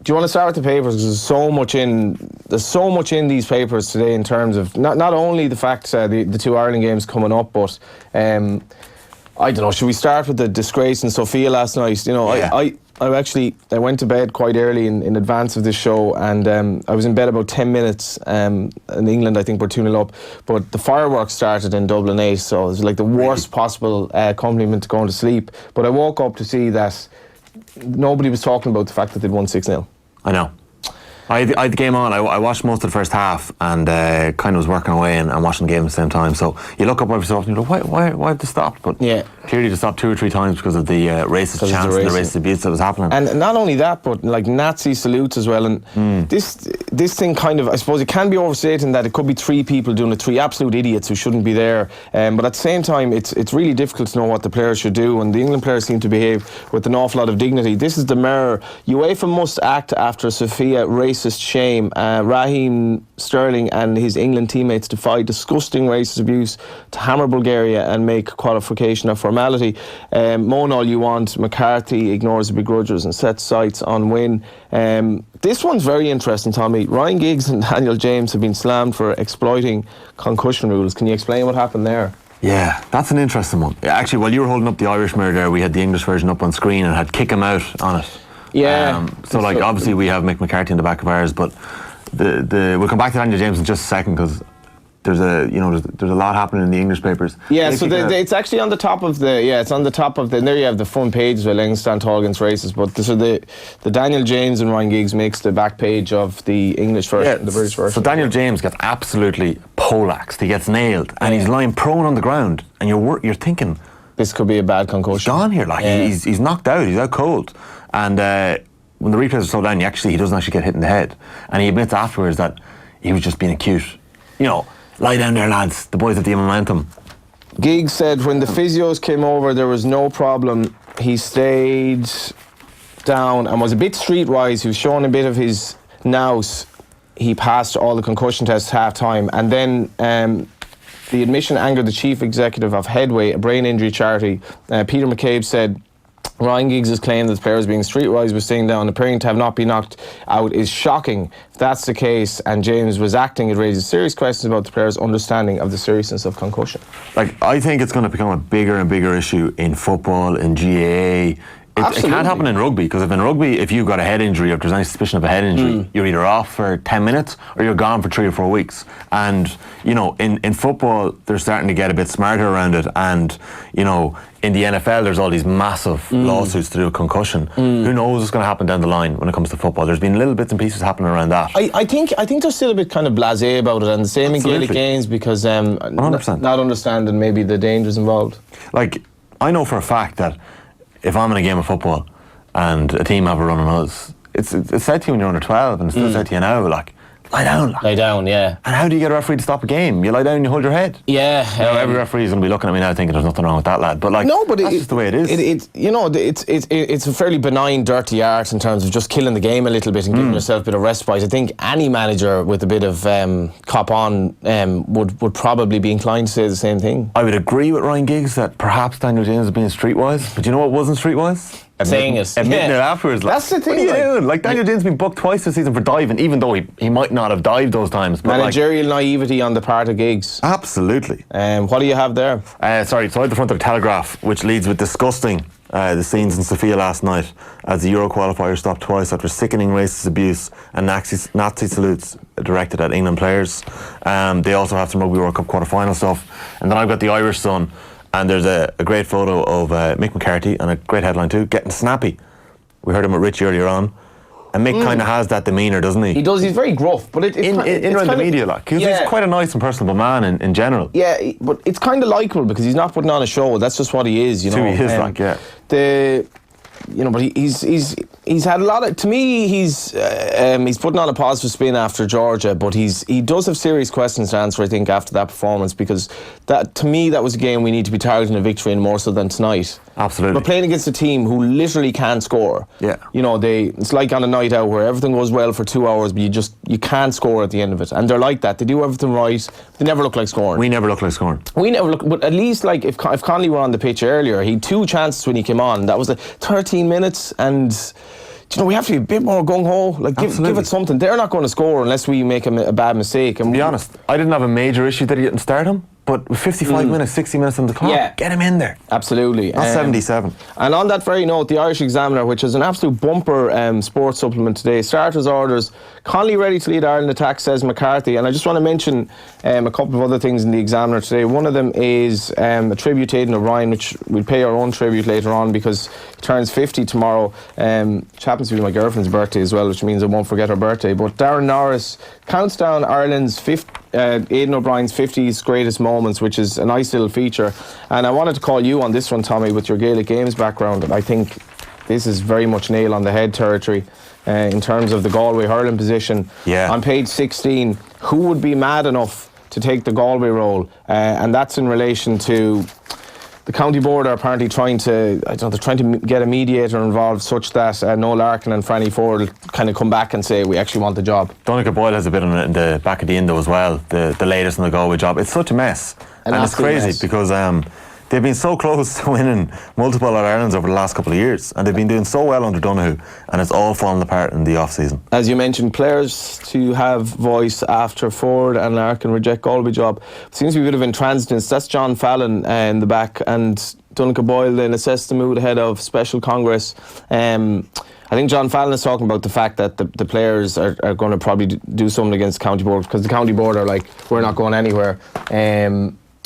Do you want to start with the papers? Because there's so much in these papers today in terms of not only the fact the two Ireland games coming up, but I don't know. Should we start with the disgrace in Sofia last night? You know, Yeah. I went to bed quite early in advance of this show, and I was in bed about 10 minutes. In England, I think we're 2-0 up, but the fireworks started in Dublin 8, so it was like the worst possible accompaniment to going to sleep. But I woke up to see that nobody was talking about the fact that they'd won 6-0. I know. I had the game on. I watched most of the first half and kind of was working away and watching the game at the same time. So you look up every so often and you go, why have they stopped? But clearly they stopped 2 or 3 times because of the racist chants and the racist abuse that was happening. And not only that, but like Nazi salutes as well. And this thing kind of, I suppose it can be overstated in that it could be 3 people doing it, 3 absolute idiots who shouldn't be there. But at the same time, it's really difficult to know what the players should do. And the England players seem to behave with an awful lot of dignity. This is the mirror. UEFA must act after Sofia racist shame. Raheem Sterling and his England teammates defy disgusting racist abuse to hammer Bulgaria and make qualification a formality. Moan all you want. McCarthy ignores the begrudgers and sets sights on win. This one's very interesting, Tommy. Ryan Giggs and Daniel James have been slammed for exploiting concussion rules. Can you explain what happened there? Yeah, that's an interesting one. Actually, while you were holding up the Irish mirror there, we had the English version up on screen and had kick him out on it. Yeah. So obviously we have Mick McCarthy in the back of ours, but we'll come back to Daniel James in just a second because there's a lot happening in the English papers. Yeah, so it's actually on the top of it's on the top of and there you have the front page as well, England stand tall against racists, but the Daniel James and Ryan Giggs makes the back page of the English version, the British version. So Daniel James gets absolutely poleaxed, he gets nailed, and he's lying prone on the ground, and you're thinking, this could be a bad concussion. He's gone here, he's knocked out, he's out cold. And when the replays are slowed down, he doesn't actually get hit in the head. And he admits afterwards that he was just being cute. You know, lie down there, lads. The boys have the momentum. Giggs said when the physios came over, there was no problem. He stayed down and was a bit streetwise. He was showing a bit of his nous. He passed all the concussion tests half-time. And then the admission angered the chief executive of Headway, a brain injury charity. Peter McCabe said, Ryan Giggs' claim that the players being streetwise was staying down, appearing to have not been knocked out, is shocking. If that's the case, and James was acting, it raises serious questions about the players' understanding of the seriousness of concussion. I think it's going to become a bigger and bigger issue in football, in GAA. It can't happen in rugby, because in rugby, if you've got a head injury or if there's any suspicion of a head injury, you're either off for 10 minutes or you're gone for 3 or 4 weeks. And, in football, they're starting to get a bit smarter around it. And, in the NFL, there's all these massive lawsuits to do with concussion. Who knows what's going to happen down the line when it comes to football? There's been little bits and pieces happening around that. I think they're still a bit kind of blasé about it, and the same in Gaelic games, because not understanding maybe the dangers involved. I know for a fact that if I'm in a game of football and a team have a run on us, it's said to you when you're under 12, and it's still said to you now, lie down. Lie down, yeah. And how do you get a referee to stop a game? You lie down and you hold your head. Yeah. Every referee is going to be looking at me now thinking there's nothing wrong with that lad. But that's just the way it is. It's a fairly benign, dirty art in terms of just killing the game a little bit and giving yourself a bit of respite. I think any manager with a bit of cop on would probably be inclined to say the same thing. I would agree with Ryan Giggs that perhaps Daniel James is being streetwise, but you know what wasn't streetwise? Admitting it afterwards. That's the thing. What are you doing? Daniel James has been booked twice this season for diving, even though he might not have dived those times. But managerial naivety on the part of Giggs. Absolutely. What do you have there? So at the front of the Telegraph, which leads with disgusting the scenes in Sofia last night as the Euro qualifier stopped twice after sickening racist abuse and Nazi salutes directed at England players. They also have some Rugby World Cup quarter-final stuff. And then I've got the Irish Sun. And there's a great photo of Mick McCarthy and a great headline too, getting snappy. We heard him with Richie earlier on. And Mick kind of has that demeanour, doesn't he? He does, he's very gruff. But it's around the media, he's quite a nice and personable man in general. Yeah, but it's kind of likeable because he's not putting on a show. That's just what he is, That's who he is, but he's had a lot of. To me, he's putting on a positive spin after Georgia, but he does have serious questions to answer, I think, after that performance, because to me that was a game we need to be targeting a victory in more so than tonight. Absolutely. We're playing against a team who literally can't score. Yeah. It's like on a night out where everything goes well for 2 hours, but you can't score at the end of it. And they're like that. They do everything right. They never look like scoring. We never look like scoring. But at least if Connolly were on the pitch earlier, he had 2 chances when he came on. That was 13 minutes, and we have to be a bit more gung-ho. Like, give it something. They're not going to score unless we make a bad mistake. And to be honest, I didn't have a major issue that he didn't start him. But with 55 minutes, 60 minutes on the clock, get him in there. Absolutely. Not 77. And on that very note, the Irish Examiner, which is an absolute bumper sports supplement today, starters orders, Connolly ready to lead Ireland attack, says McCarthy. And I just want to mention a couple of other things in the Examiner today. One of them is a tribute to Aidan O'Brien, which we'll pay our own tribute later on because he turns 50 tomorrow. Which happens to be my girlfriend's birthday as well, which means I won't forget her birthday. But Darren Norris counts down Ireland's Aidan O'Brien's 50s greatest moments, which is a nice little feature. And I wanted to call you on this one, Tommy, with your Gaelic Games background. And I think this is very much nail on the head territory in terms of the Galway hurling position. On page 16, who would be mad enough to take the Galway role? And that's in relation to the county board are apparently trying to get a mediator involved such that Noel Larkin and Franny Ford will kind of come back and say, we actually want the job. Donnacha Boyle has a bit on it in the back of the Indo as well, the latest in the Galway job. It's such a mess. And it's crazy because they've been so close to winning multiple All-Irelands over the last couple of years, and they've been doing so well under Donoghue, and it's all fallen apart in the off-season. As you mentioned, players to have voice after Ford and Larkin reject Galway job. Seems to be a bit of intransigence. That's John Fallon in the back, and Donnacha Boyle then assessed the mood ahead of special Congress. I think John Fallon is talking about the fact that the players are going to probably do something against the county board, because the county board are like, we're not going anywhere.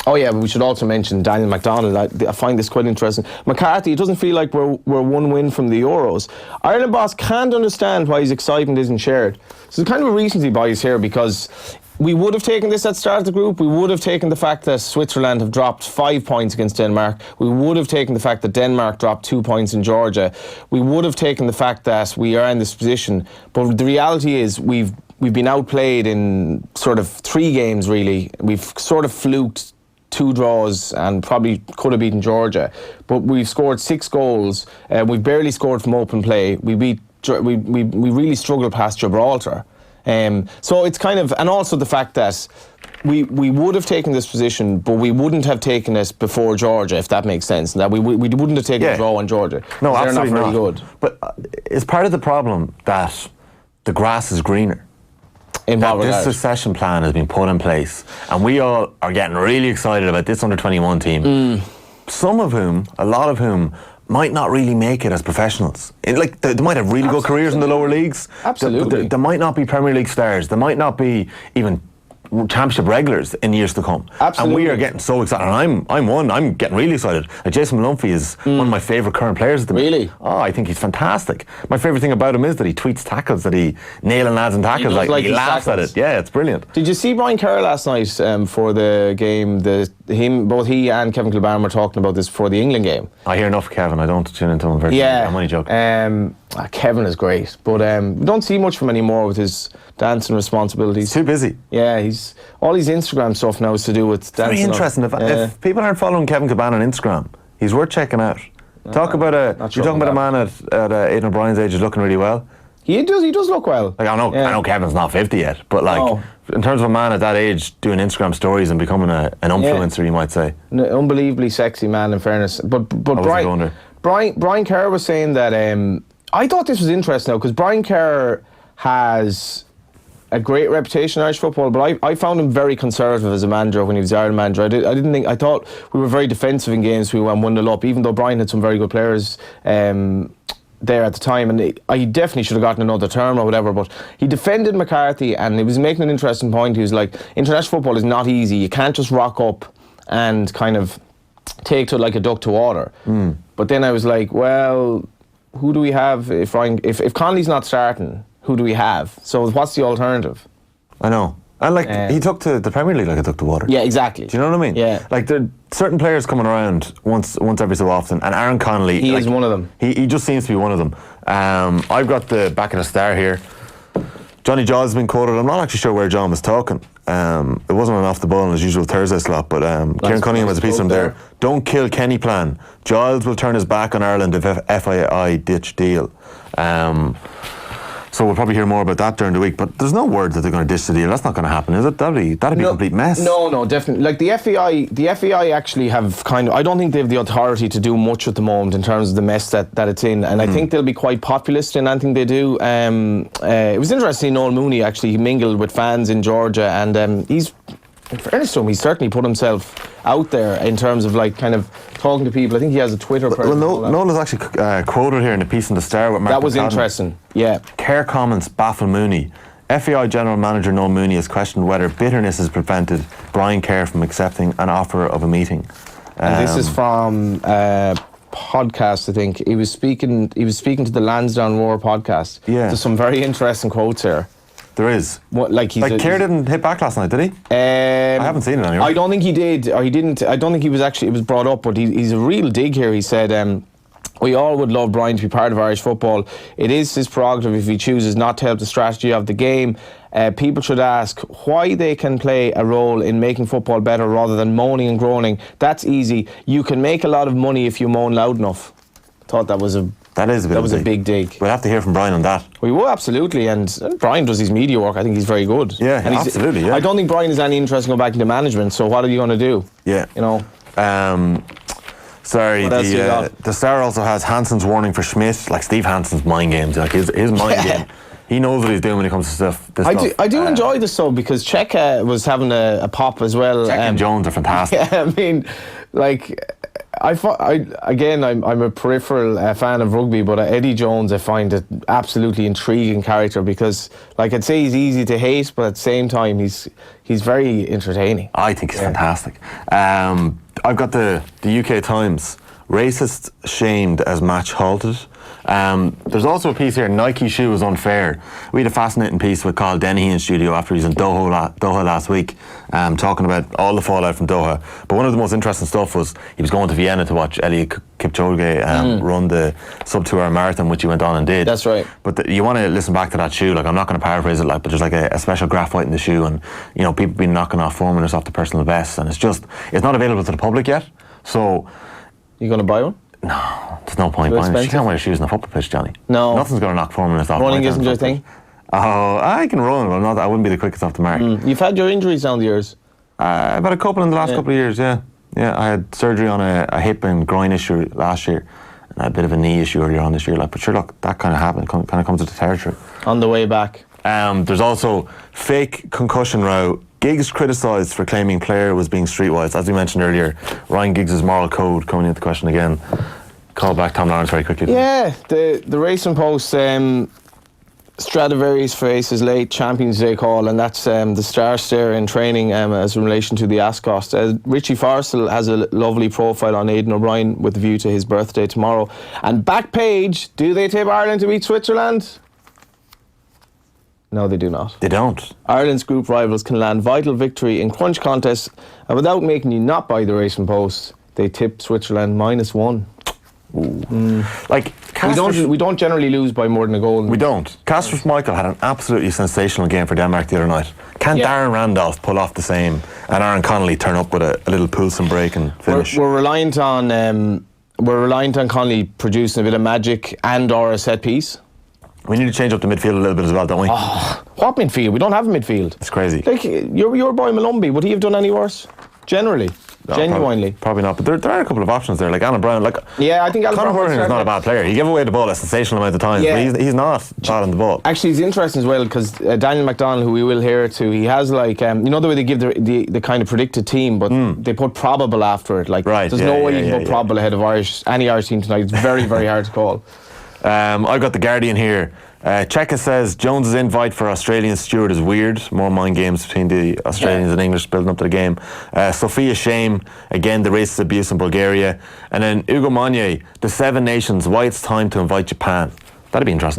Oh yeah, but we should also mention Daniel MacDonald. I find this quite interesting. McCarthy, it doesn't feel like we're one win from the Euros. Ireland boss can't understand why his excitement isn't shared. So it's kind of a recency bias here, because we would have taken this at the start of the group. We would have taken the fact that Switzerland have dropped 5 points against Denmark. We would have taken the fact that Denmark dropped 2 points in Georgia. We would have taken the fact that we are in this position. But the reality is we've been outplayed in sort of 3 games, really. We've sort of fluked 2 draws and probably could have beaten Georgia, but we've scored 6 goals. We've barely scored from open play. We really struggled past Gibraltar. So it's kind of, and also the fact that we would have taken this position, but we wouldn't have taken it before Georgia, if that makes sense. And that we wouldn't have taken a draw on Georgia. No, they're absolutely not very good. But it's part of the problem that the grass is greener. This succession plan has been put in place, and we all are getting really excited about this under-21 team. Some of whom, a lot of whom, might not really make it as professionals. They might have really good careers in the lower leagues. Absolutely. They might not be Premier League stars. They might not be even Championship regulars in years to come. Absolutely. And we are getting so excited. And I'm getting really excited. Jason Malumphey is one of my favourite current players at the minute. Really? Oh, I think he's fantastic. My favourite thing about him is that he tweets tackles, that he nailing lads and tackles. He laughs at it. Yeah, it's brilliant. Did you see Brian Kerr last night for the game? Both he and Kevin Kilbarn were talking about this before the England game. I hear enough of Kevin. I don't tune into him very much. I'm only joking. Kevin is great, but we don't see much from him anymore with his dancing responsibilities. He's too busy. Yeah, all his Instagram stuff now is to do with dancing. Very interesting. If people aren't following Kevin Kilbarn on Instagram, he's worth checking out. You're talking about a man at Aidan O'Brien's age who's looking really well. He does look well. I know Kevin's not 50 yet, but in terms of a man at that age doing Instagram stories and becoming an influencer, you might say. An unbelievably sexy man, in fairness. But Brian Kerr was saying that I thought this was interesting now, because Brian Kerr has a great reputation in Irish football, but I found him very conservative as a manager when he was the Ireland manager. I thought we were very defensive in games we went 1-0 up, even though Brian had some very good players there at the time, and he definitely should have gotten another term or whatever, but he defended McCarthy, and he was making an interesting point. He was like, international football is not easy. You can't just rock up and kind of take to it like a duck to water. But then I was like, well, who do we have if Connolly's not starting? Who do we have? So what's the alternative? I know. And he took to the Premier League like a duck to water. Yeah, exactly. Do you know what I mean? Yeah. There are certain players coming around once every so often, and Aaron Connolly... He is one of them. He just seems to be one of them. I've got the back of the Star here. Johnny Jaws has been quoted. I'm not actually sure where John was talking. It wasn't an off the ball in his usual Thursday slot, but Kieran Cunningham has a piece on there. Don't kill Kenny plan. Giles will turn his back on Ireland if FAI ditch deal. So So we'll probably hear more about that during the week. But there's no word that they're going to ditch the deal. That's not going to happen, is it? That'd be a complete mess. No, definitely. Like the FAI actually have I don't think they have the authority to do much at the moment in terms of the mess that it's in. And I think they'll be quite populist in anything they do. It was interesting, Noel Mooney actually, he mingled with fans in Georgia, and he's, in fairness to him, he's certainly put himself out there in terms of like kind of talking to people. I think he has a Twitter presence. Well, Noel is actually quoted here in a piece in the Star with Mark That was McCadden. interesting, yeah. Care comments baffle Mooney. FAI General Manager Noel Mooney has questioned whether bitterness has prevented Brian Kerr from accepting an offer of a meeting. And this is from podcast, I think. He was speaking to the Lansdowne Roar podcast. Yeah. There's some very interesting quotes here. There is. What, Kerr didn't hit back last night, did he? I haven't seen it anyway. I don't think he did, or he didn't. I don't think he was actually, it was brought up, but he's a real dig here. He said, we all would love Brian to be part of Irish football. It is his prerogative if he chooses not to help the strategy of the game. People should ask why they can play a role in making football better rather than moaning and groaning. That's easy. You can make a lot of money if you moan loud enough. Thought that was a big dig. We'll have to hear from Brian on that. We will, absolutely, and Brian does his media work. I think he's very good. Yeah, and absolutely. Yeah. I don't think Brian has any interest in going back into management. So what are you going to do? Yeah, you know. Sorry, the Star also has Hansen's warning for Schmidt. Like Steve Hansen's mind games, like his mind game. He knows what he's doing when it comes to stuff. I do enjoy this sub because Czech was having a pop as well. Czech and Jones are fantastic. Yeah, I mean, like. I'm a peripheral fan of rugby, but Eddie Jones I find an absolutely intriguing character because, like, I'd say he's easy to hate, but at the same time he's very entertaining. I think he's fantastic. I've got the UK Times. Racist shamed as match halted. There's also a piece here, Nike shoe is unfair. We had a fascinating piece with Carl Dennehy in studio after he was in Doha last week, talking about all the fallout from Doha. But one of the most interesting stuff was he was going to Vienna to watch Eliud Kipchoge run the sub-2-hour marathon, which he went on and did. That's right. But you want to listen back to that shoe. Like, I'm not going to paraphrase it, like, but there's like a special graphite in the shoe, and you know, people been knocking off 4 minutes off the personal best, and it's not available to the public yet. So, you going to buy one? No, there's no point buying it. You can't wear shoes on the football pitch, Johnny. No. Nothing's going to knock 4 minutes off. Running isn't your thing? Oh, I can run, but I wouldn't be the quickest off the mark. You've had your injuries down the years? I've had a couple in the last couple of years, yeah. Yeah, I had surgery on a hip and groin issue last year, and a bit of a knee issue earlier on this year. Like, but sure, look, that kind of happened, kind of comes with the territory. On the way back. There's also fake concussion row. Giggs criticised for claiming player was being streetwise. As we mentioned earlier, Ryan Giggs' moral code coming into question again. Call back Tom Lawrence very quickly. Yeah, the Racing Post Stradivarius faces late Champions Day call, and that's the star stare in training as in relation to the Ascot. Richie Farsell has a lovely profile on Aidan O'Brien with a view to his birthday tomorrow. And back page, do they tip Ireland to beat Switzerland? No, they do not. They don't. Ireland's group rivals can land vital victory in crunch contests, and without making you not buy the Racing Post, they tip Switzerland -1. Like, we don't generally lose by more than a goal. We don't. Kasper Schmeichel had an absolutely sensational game for Denmark the other night. Can Darren Randolph pull off the same, and Aaron Connolly turn up with a little Poulsen break and finish? We're reliant on Connolly producing a bit of magic and/or a set piece. We need to change up the midfield a little bit as well, don't we? Oh, what midfield? We don't have a midfield. It's crazy. Like, your boy Malumbi, would he have done any worse? Generally. No, genuinely. Probably not, but there are a couple of options there, like Alan Brown. Yeah, I think Alan Conor Brown is not a bad player. He gave away the ball a sensational amount of times, but he's not bad on the ball. Actually, it's interesting as well because Daniel McDonald, who we will hear to, he has like you know the way they give the kind of predicted team, but they put probable after it. Like, there's no way you can put probable ahead of any Irish team tonight. It's very, very hard to call. I've got the Guardian here. Cheka says Jones's invite for Australian steward is weird. More mind games between the Australians and English building up to the game. Sofia shame, again, the racist abuse in Bulgaria. And then Ugo Monye, the 7 Nations, why it's time to invite Japan. That'd be interesting.